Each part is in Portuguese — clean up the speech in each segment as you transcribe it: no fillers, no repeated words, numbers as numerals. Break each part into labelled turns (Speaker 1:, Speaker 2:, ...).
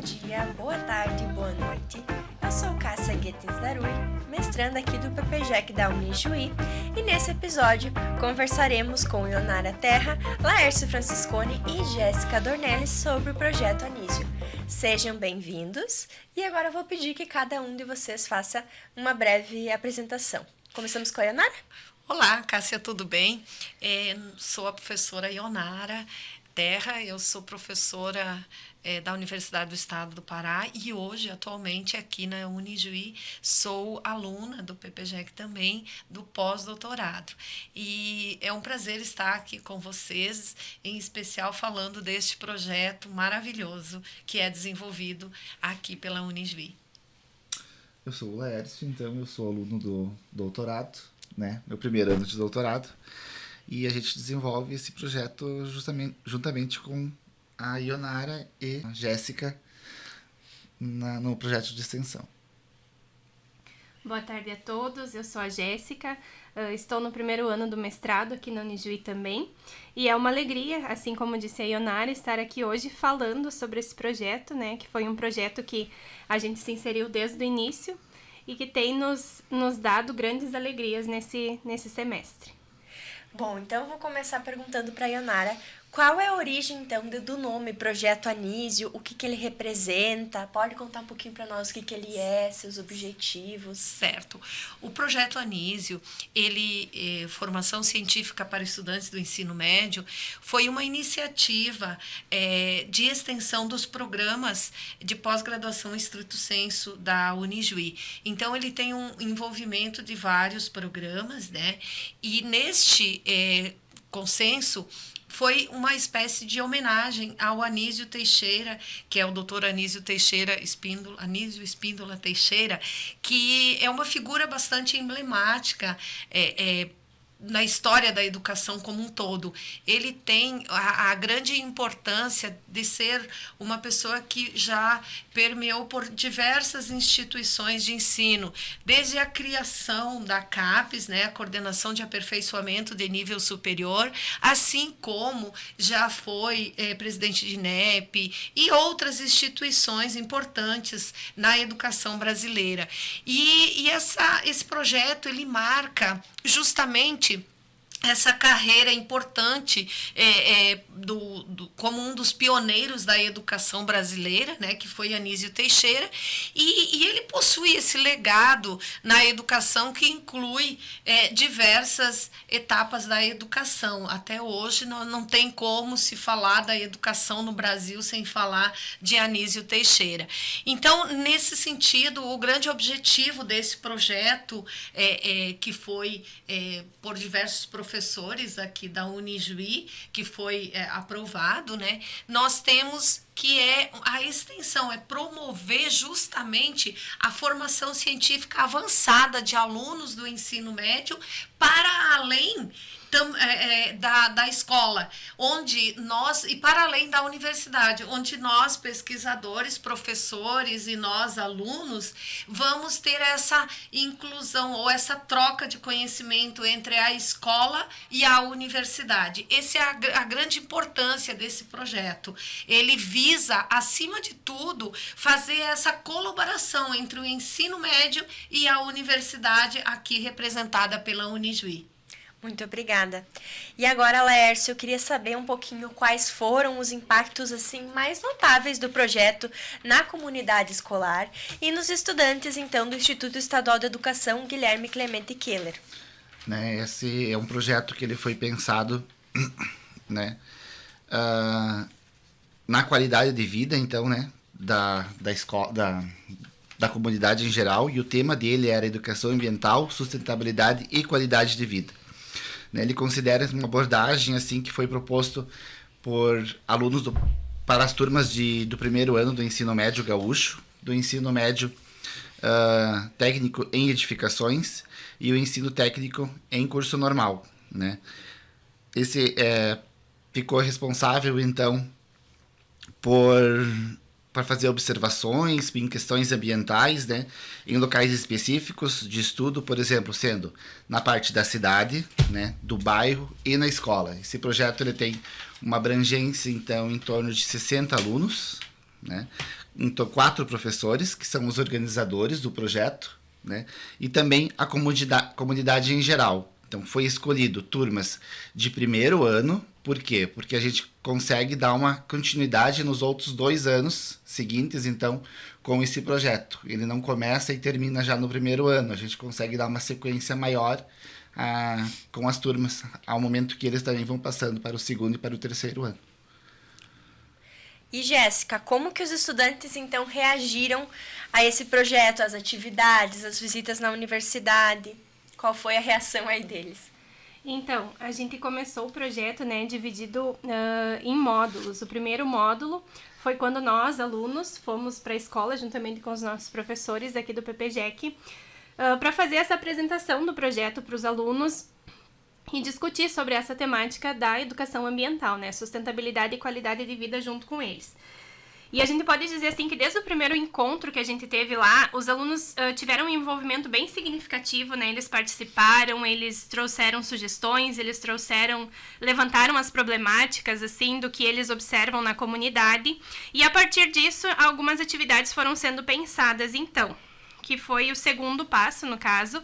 Speaker 1: dia, boa tarde, boa noite. Eu sou Cássia Guetens Darui, mestranda aqui do PPJEC da Unijuí, e nesse episódio conversaremos com Ionara Terra, Laércio Franciscone e Jéssica Dornelles sobre o projeto Anísio. Sejam bem-vindos e agora eu vou pedir que cada um de vocês faça uma breve apresentação. Começamos com a Ionara?
Speaker 2: Olá, Cássia, tudo bem? Sou a professora Ionara Terra, eu sou professora da Universidade do Estado do Pará e hoje, atualmente, aqui na Unijuí, sou aluna do PPJEC também, do pós-doutorado. E é um prazer estar aqui com vocês, em especial falando deste projeto maravilhoso que é desenvolvido aqui pela Unijuí.
Speaker 3: Eu sou o Laércio, então eu sou aluno do doutorado, né? Meu primeiro ano de doutorado, e a gente desenvolve esse projeto juntamente com a Ionara e a Jéssica no projeto de extensão.
Speaker 4: Boa tarde a todos, eu sou a Jéssica, estou no primeiro ano do mestrado aqui na Unijuí também, e é uma alegria, assim como disse a Ionara, estar aqui hoje falando sobre esse projeto, né, que foi um projeto que a gente se inseriu desde o início e que tem nos dado grandes alegrias nesse semestre.
Speaker 1: Bom, então eu vou começar perguntando para a Ionara qual é a origem, então, do nome Projeto Anísio, o que ele representa, pode contar um pouquinho para nós o que ele é, seus objetivos?
Speaker 2: Certo. O Projeto Anísio, formação científica para estudantes do ensino médio, foi uma iniciativa de extensão dos programas de pós-graduação estricto sensu da Unijuí. Então, ele tem um envolvimento de vários programas, né? E neste consenso, foi uma espécie de homenagem ao Anísio Teixeira, que é o doutor Anísio Espíndola Teixeira, que é uma figura bastante emblemática na história da educação como um todo. Ele tem a grande importância de ser uma pessoa que já permeou por diversas instituições de ensino, desde a criação da CAPES, né, a Coordenação de Aperfeiçoamento de Nível Superior, assim como já foi presidente de INEP e outras instituições importantes na educação brasileira. E esse projeto, ele marca justamente essa carreira importante como um dos pioneiros da educação brasileira, né, que foi Anísio Teixeira, e ele possui esse legado na educação que inclui diversas etapas da educação. Até hoje não tem como se falar da educação no Brasil sem falar de Anísio Teixeira. Então, nesse sentido, o grande objetivo desse projeto, que foi por diversos professores aqui da Unijuí, que foi aprovado, né? Nós temos que a extensão, promover justamente a formação científica avançada de alunos do ensino médio para além da escola, e para além da universidade, onde nós, pesquisadores, professores e nós, alunos, vamos ter essa inclusão ou essa troca de conhecimento entre a escola e a universidade. Essa é a grande importância desse projeto. Ele visa, acima de tudo, fazer essa colaboração entre o ensino médio e a universidade, aqui representada pela Unijuí.
Speaker 1: Muito obrigada. E agora, Laércio, eu queria saber um pouquinho quais foram os impactos assim mais notáveis do projeto na comunidade escolar e nos estudantes, então, do Instituto Estadual de Educação Guilherme Clemente Keller.
Speaker 3: Esse é um projeto que ele foi pensado, né, na qualidade de vida, então, né, da escola, da comunidade em geral, e o tema dele era educação ambiental, sustentabilidade e qualidade de vida. Ele considera uma abordagem assim que foi proposto por alunos para as turmas do primeiro ano do ensino médio gaúcho, do ensino médio técnico em edificações e o ensino técnico em curso normal, né? Esse ficou responsável então para fazer observações em questões ambientais, né, em locais específicos de estudo, por exemplo, sendo na parte da cidade, né, do bairro e na escola. Esse projeto ele tem uma abrangência, então, em torno de 60 alunos, né, então 4 professores, que são os organizadores do projeto, né? E também a comunidade em geral. Então, foi escolhido turmas de primeiro ano. Por quê? Porque a gente consegue dar uma continuidade nos outros 2 anos seguintes, então, com esse projeto. Ele não começa e termina já no primeiro ano. A gente consegue dar uma sequência maior com as turmas, ao momento que eles também vão passando para o segundo e para o terceiro ano.
Speaker 1: E Jéssica, como que os estudantes então reagiram a esse projeto, às atividades, às visitas na universidade? Qual foi a reação aí deles?
Speaker 4: Então, a gente começou o projeto, né, dividido em módulos. O primeiro módulo foi quando nós, alunos, fomos para a escola, juntamente com os nossos professores aqui do PPJEC, para fazer essa apresentação do projeto para os alunos e discutir sobre essa temática da educação ambiental, né, sustentabilidade e qualidade de vida junto com eles. E a gente pode dizer assim que desde o primeiro encontro que a gente teve lá, os alunos tiveram um envolvimento bem significativo, né? Eles participaram, eles trouxeram sugestões, levantaram as problemáticas, assim, do que eles observam na comunidade. E a partir disso, algumas atividades foram sendo pensadas, então, que foi o segundo passo, no caso,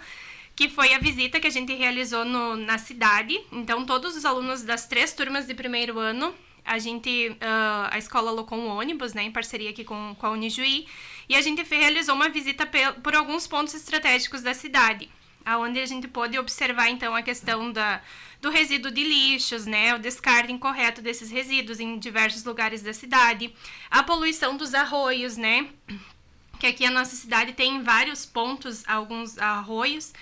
Speaker 4: que foi a visita que a gente realizou na cidade. Então, todos os alunos das 3 turmas de primeiro ano, a escola alocou um ônibus, né, em parceria aqui com a Unijuí, e a gente realizou uma visita por alguns pontos estratégicos da cidade, onde a gente pôde observar, então, a questão do resíduo de lixos, né, o descarte incorreto desses resíduos em diversos lugares da cidade, a poluição dos arroios, né, que aqui a nossa cidade tem vários pontos, alguns arroios.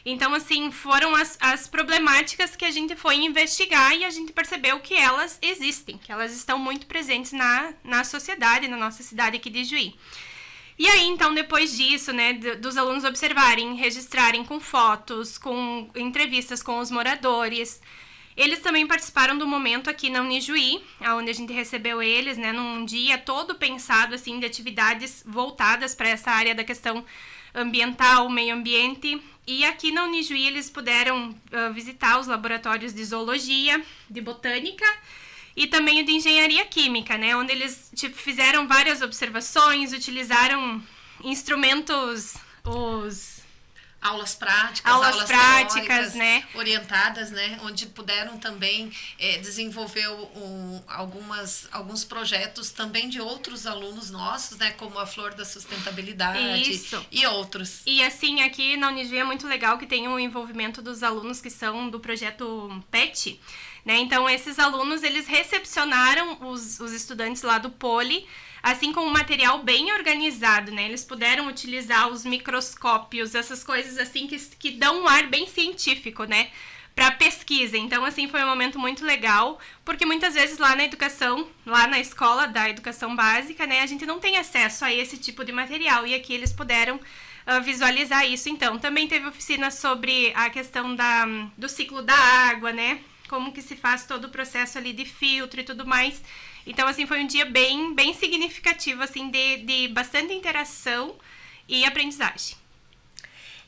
Speaker 4: Então, assim, foram as problemáticas que a gente foi investigar e a gente percebeu que elas existem, que elas estão muito presentes na sociedade, na nossa cidade aqui de Juí. E aí, então, depois disso, né, dos alunos observarem, registrarem com fotos, com entrevistas com os moradores, eles também participaram do momento aqui na Unijuí, onde a gente recebeu eles, né, num dia todo pensado, assim, de atividades voltadas para essa área da questão ambiental, meio ambiente. E aqui na Unijuí eles puderam visitar os laboratórios de zoologia, de botânica e também o de engenharia química, né, onde eles fizeram várias observações, utilizaram instrumentos,
Speaker 2: aulas práticas,
Speaker 4: aulas práticas,
Speaker 2: teóricas,
Speaker 4: né,
Speaker 2: orientadas, né, onde puderam também desenvolver alguns projetos também de outros alunos nossos, né, como a Flor da Sustentabilidade.
Speaker 4: Isso.
Speaker 2: E outros.
Speaker 4: E assim, aqui na Unijuí é muito legal que tem o envolvimento dos alunos que são do projeto PET, né, então esses alunos, eles recepcionaram os estudantes lá do Poli, assim com um material bem organizado, né? Eles puderam utilizar os microscópios, essas coisas assim que dão um ar bem científico, né? Para pesquisa. Então, assim, foi um momento muito legal, porque muitas vezes lá na educação, lá na escola da educação básica, né? A gente não tem acesso a esse tipo de material e aqui eles puderam visualizar isso. Então, também teve oficina sobre a questão do ciclo da água, né? Como que se faz todo o processo ali de filtro e tudo mais. Então, assim, foi um dia bem, bem significativo, assim, de bastante interação e aprendizagem.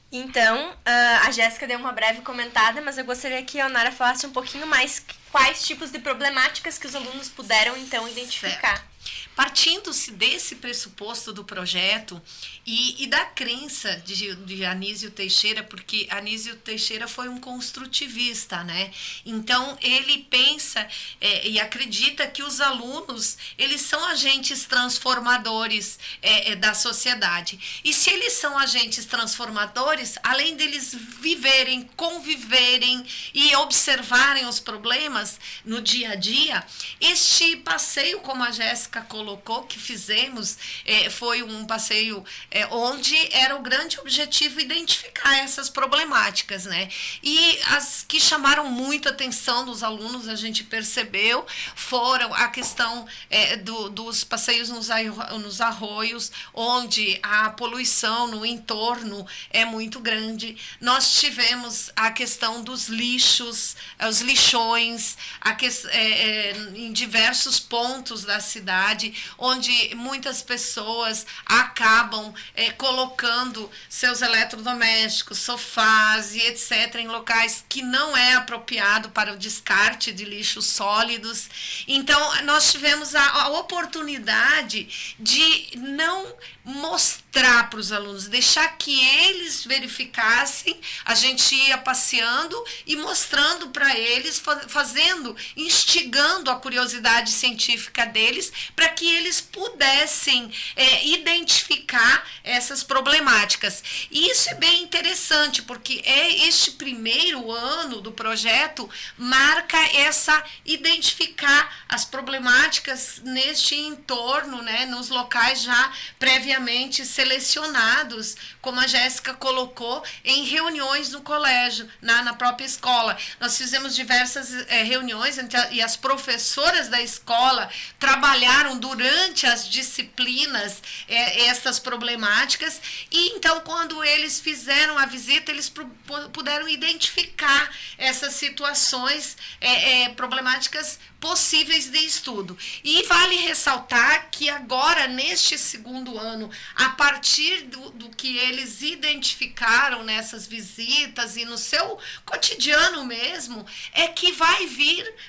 Speaker 1: Então, a Jéssica deu uma breve comentada, mas eu gostaria que a Onara falasse um pouquinho mais quais tipos de problemáticas que os alunos puderam, então, identificar.
Speaker 2: Certo. Partindo-se desse pressuposto do projeto e da crença de Anísio Teixeira, porque Anísio Teixeira foi um construtivista, né? Então, ele pensa e acredita que os alunos, eles são agentes transformadores da sociedade. E se eles são agentes transformadores, além deles viverem, conviverem e observarem os problemas no dia a dia, este passeio, como a Jéssica colocou, que fizemos, foi um passeio onde era o grande objetivo identificar essas problemáticas, né? E as que chamaram muita atenção dos alunos, a gente percebeu, foram a questão dos passeios nos arroios, onde a poluição no entorno é muito grande. Nós tivemos a questão dos lixos, os lixões, em diversos pontos da cidade, cidade, onde muitas pessoas acabam colocando seus eletrodomésticos, sofás e etc. em locais que não é apropriado para o descarte de lixos sólidos. Então, nós tivemos a oportunidade de não mostrar para os alunos, deixar que eles verificassem, a gente ia passeando e mostrando para eles, instigando a curiosidade científica deles, para que eles pudessem identificar essas problemáticas. E isso é bem interessante, porque este primeiro ano do projeto marca identificar as problemáticas neste entorno, né, nos locais já previamente selecionados, como a Jéssica colocou, em reuniões no colégio, na própria escola. Nós fizemos diversas reuniões e as professoras da escola trabalharam durante as disciplinas essas problemáticas, e então quando eles fizeram a visita, eles puderam identificar essas situações problemáticas possíveis de estudo. E vale ressaltar que agora, neste segundo ano, a partir do que eles identificaram nessas visitas e no seu cotidiano mesmo, é que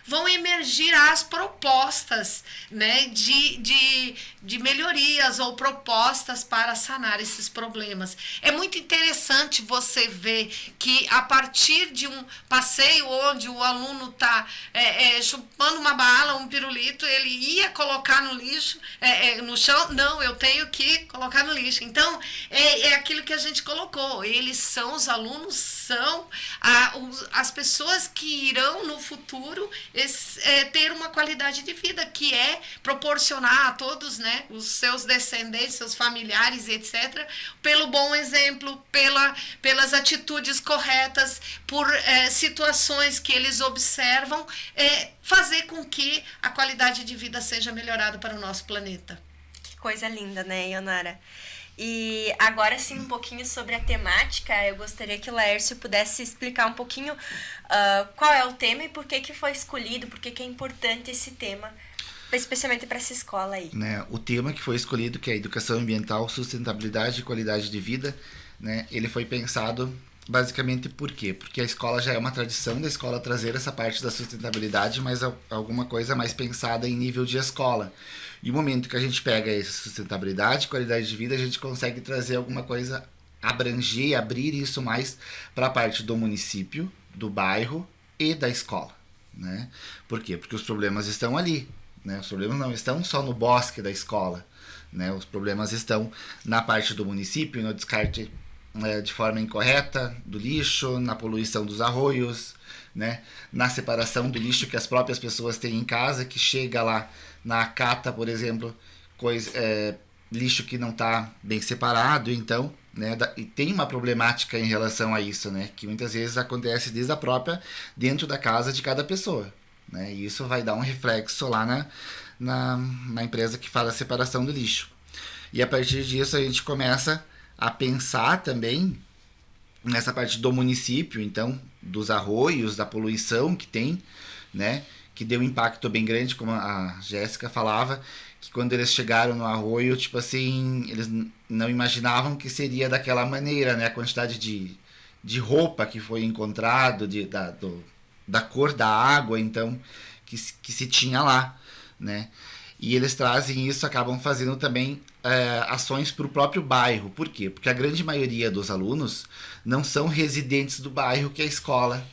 Speaker 2: vão emergir as propostas, né, de melhorias ou propostas para sanar esses problemas. É muito interessante você ver que a partir de um passeio onde o aluno está chupando uma bala, um pirulito, ele ia colocar no lixo, no chão, não, eu tenho que colocar no lixo. Então, é aquilo que a gente colocou, os alunos são as pessoas que irão no futuro ter uma qualidade de vida, que é proporcionar a todos, né, os seus descendentes, seus familiares, etc., pelo bom exemplo, pelas atitudes corretas, por situações que eles observam, fazer com que a qualidade de vida seja melhorada para o nosso planeta.
Speaker 1: Que coisa linda, né, Ionara? E agora sim, um pouquinho sobre a temática, eu gostaria que o Laércio pudesse explicar um pouquinho qual é o tema e por que foi escolhido, por que é importante esse tema, especialmente para essa escola aí.
Speaker 3: Né, o tema que foi escolhido, que é Educação Ambiental, Sustentabilidade e Qualidade de Vida, né, ele foi pensado basicamente por quê? Porque a escola já é uma tradição da escola trazer essa parte da sustentabilidade, mas alguma coisa mais pensada em nível de escola. E o momento que a gente pega essa sustentabilidade, qualidade de vida, a gente consegue trazer alguma coisa, abranger, abrir isso mais para a parte do município, do bairro e da escola, né? Por quê? Porque os problemas estão ali, né? Os problemas não estão só no bosque da escola, né? Os problemas estão na parte do município, no descarte de forma incorreta do lixo, na poluição dos arroios, né? Na separação do lixo que as próprias pessoas têm em casa, que chega lá na cata, por exemplo, lixo que não está bem separado, então, né? E tem uma problemática em relação a isso, né? Que muitas vezes acontece dentro da casa de cada pessoa, né? E isso vai dar um reflexo lá na empresa que faz a separação do lixo. E a partir disso a gente começa a pensar também nessa parte do município, então, dos arroios, da poluição que tem, né, que deu um impacto bem grande, como a Jéssica falava, que quando eles chegaram no arroio, tipo assim, eles não imaginavam que seria daquela maneira, né, a quantidade de roupa que foi encontrado, da cor da água, então, que se tinha lá, né. E eles trazem isso, acabam fazendo também ações para o próprio bairro. Por quê? Porque a grande maioria dos alunos não são residentes do bairro que é a escola,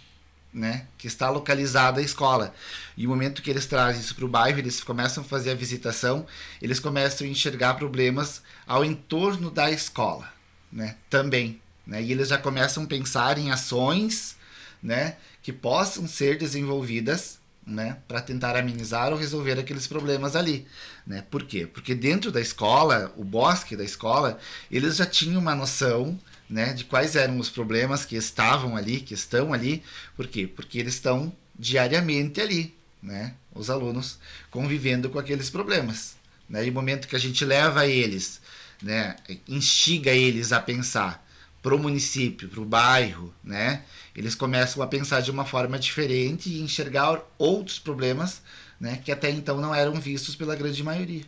Speaker 3: né? Que está localizada a escola. E no momento que eles trazem isso para o bairro, eles começam a fazer a visitação, eles começam a enxergar problemas ao entorno da escola, né? Também, né? E eles já começam a pensar em ações, né, que possam ser desenvolvidas, né, para tentar amenizar ou resolver aqueles problemas ali, né? Por quê? Porque dentro da escola, o bosque da escola, eles já tinham uma noção, né, de quais eram os problemas que estavam ali, que estão ali. Por quê? Porque eles estão diariamente ali, né, os alunos convivendo com aqueles problemas, né? E o momento que a gente leva eles, né, instiga eles a pensar para o município, para o bairro, né, eles começam a pensar de uma forma diferente e enxergar outros problemas, né, que até então não eram vistos pela grande maioria.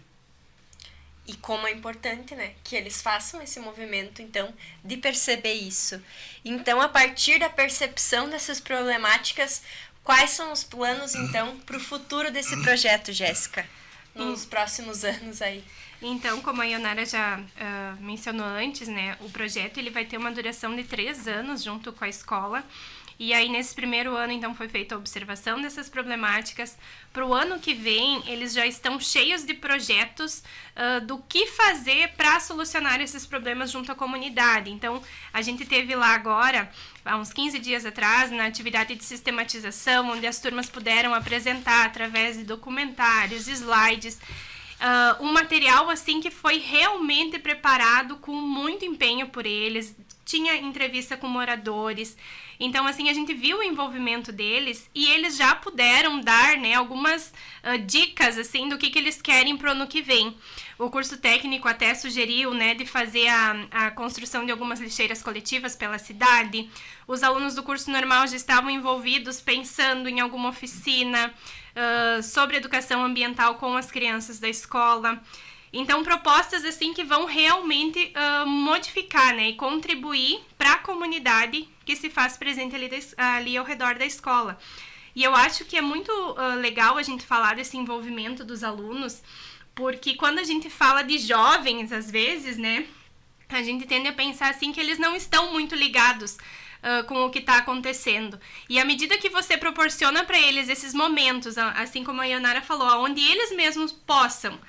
Speaker 1: E como é importante, né, que eles façam esse movimento, então, de perceber isso. Então, a partir da percepção dessas problemáticas, quais são os planos, então, para o futuro desse projeto, Jéssica, nos próximos anos aí?
Speaker 4: Então, como a Ionara já mencionou antes, né, o projeto ele vai ter uma duração de 3 anos junto com a escola. E aí, nesse primeiro ano, então, foi feita a observação dessas problemáticas. Para o ano que vem, eles já estão cheios de projetos do que fazer para solucionar esses problemas junto à comunidade. Então, a gente teve lá agora, há uns 15 dias atrás, na atividade de sistematização, onde as turmas puderam apresentar, através de documentários, slides, um material assim que foi realmente preparado com muito empenho por eles. Tinha entrevista com moradores. Então, assim, a gente viu o envolvimento deles e eles já puderam dar, né, algumas dicas, assim, do que eles querem para o ano que vem. O curso técnico até sugeriu, né, de fazer a construção de algumas lixeiras coletivas pela cidade. Os alunos do curso normal já estavam envolvidos pensando em alguma oficina sobre educação ambiental com as crianças da escola. Então, propostas assim que vão realmente modificar, né, e contribuir para a comunidade que se faz presente ali ao redor da escola. E eu acho que é muito legal a gente falar desse envolvimento dos alunos, porque quando a gente fala de jovens, às vezes, né, a gente tende a pensar assim que eles não estão muito ligados com o que está acontecendo. E à medida que você proporciona para eles esses momentos, assim como a Ionara falou, onde eles mesmos possam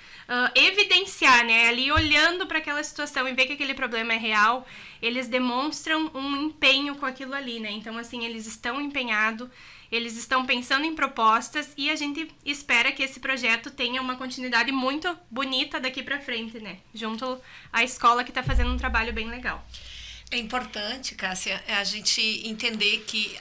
Speaker 4: evidenciar, né, ali olhando para aquela situação e ver que aquele problema é real, eles demonstram um empenho com aquilo ali, né? Então, assim, eles estão empenhados, eles estão pensando em propostas e a gente espera que esse projeto tenha uma continuidade muito bonita daqui para frente, né? Junto à escola que está fazendo um trabalho bem legal.
Speaker 2: É importante, Cássia, a gente entender que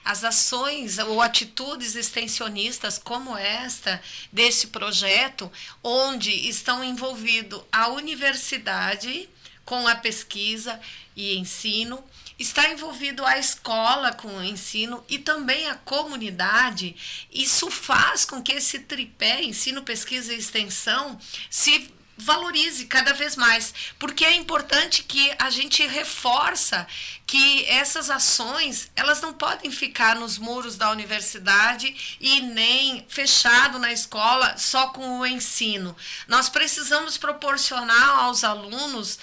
Speaker 2: as ações ou atitudes extensionistas como esta, desse projeto, onde estão envolvidos a universidade com a pesquisa e ensino, está envolvido a escola com o ensino e também a comunidade, isso faz com que esse tripé, ensino, pesquisa e extensão, se valorize cada vez mais, porque é importante que a gente reforça que essas ações, elas não podem ficar nos muros da universidade e nem fechado na escola só com o ensino. Nós precisamos proporcionar aos alunos,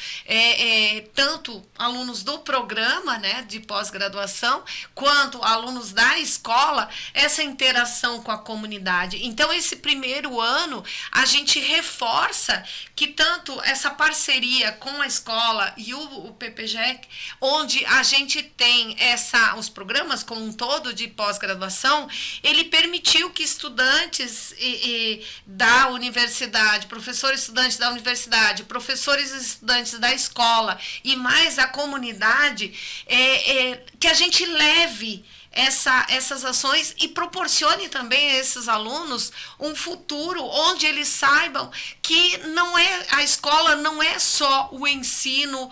Speaker 2: tanto alunos do programa, né, de pós-graduação, quanto alunos da escola, essa interação com a comunidade. Então, esse primeiro ano, a gente reforça que tanto essa parceria com a escola e o PPGEC, onde a gente tem os programas como um todo de pós-graduação, ele permitiu que estudantes da universidade, professores estudantes da universidade, professores e estudantes da escola e mais a comunidade, que a gente leve essas ações e proporcione também a esses alunos um futuro onde eles saibam que a escola não é só o ensino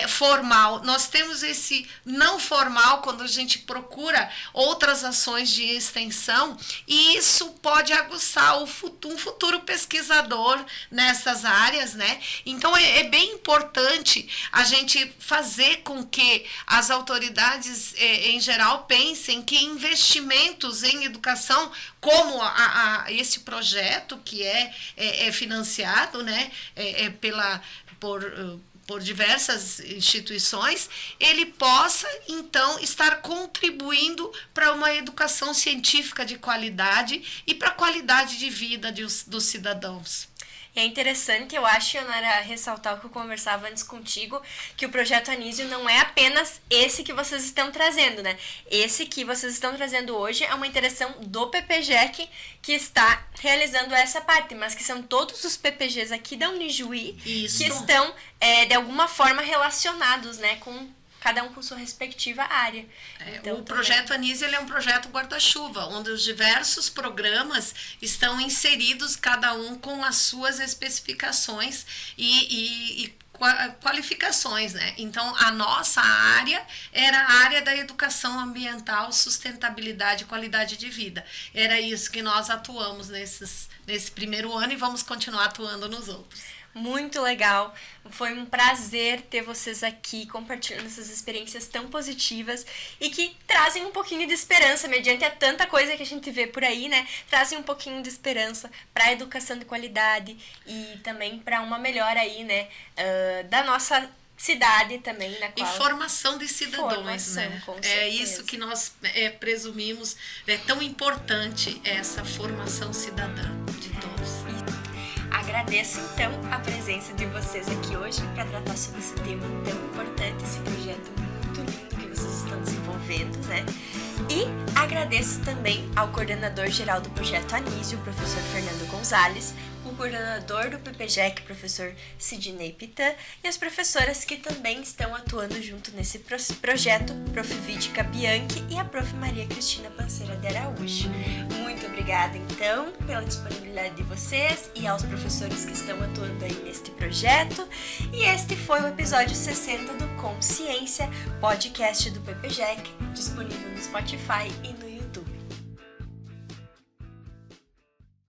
Speaker 2: formal. Nós temos esse não formal quando a gente procura outras ações de extensão e isso pode aguçar um futuro pesquisador nessas áreas, né? Então é bem importante a gente fazer com que as autoridades em geral pensem que investimentos em educação, como esse projeto que é financiado, né, por diversas instituições, ele possa, então, estar contribuindo para uma educação científica de qualidade e para a qualidade de vida dos cidadãos.
Speaker 1: É interessante, eu acho, Ionara, ressaltar o que eu conversava antes contigo, que o Projeto Anísio não é apenas esse que vocês estão trazendo, né? Esse que vocês estão trazendo hoje é uma interação do PPGEC que está realizando essa parte, mas que são todos os PPGs aqui da Unijuí que estão, de alguma forma, relacionados, né, com cada um com sua respectiva área. Então,
Speaker 2: o projeto Anísio é um projeto guarda-chuva, onde os diversos programas estão inseridos, cada um com as suas especificações e qualificações, né? Então, a nossa área era a área da educação ambiental, sustentabilidade e qualidade de vida. Era isso que nós atuamos nesse primeiro ano e vamos continuar atuando nos outros.
Speaker 1: Muito legal. Foi um prazer ter vocês aqui compartilhando essas experiências tão positivas e que trazem um pouquinho de esperança, mediante a tanta coisa que a gente vê por aí, né? Trazem um pouquinho de esperança para a educação de qualidade e também para uma melhora aí, né, da nossa cidade também, na qual...
Speaker 2: E formação de cidadãos,
Speaker 1: Formação,
Speaker 2: né?
Speaker 1: com
Speaker 2: É
Speaker 1: certeza.
Speaker 2: isso que nós presumimos, é tão importante essa formação cidadã de todos.
Speaker 1: Agradeço então a presença de vocês aqui hoje para tratar sobre esse tema tão importante, esse projeto muito lindo que vocês estão desenvolvendo, né? E agradeço também ao coordenador geral do projeto Anísio, o professor Fernando Gonzalez, o coordenador do PPGEC, professor Sidney Pitan, e as professoras que também estão atuando junto nesse projeto, Prof. Vídica Bianchi e a Prof. Maria Cristina Panceira de Araújo. Muito obrigada, então, pela disponibilidade de vocês e aos professores que estão atuando aí neste projeto. E este foi o episódio 60 do Consciência, podcast do PPGEC, disponível no Spotify e no YouTube.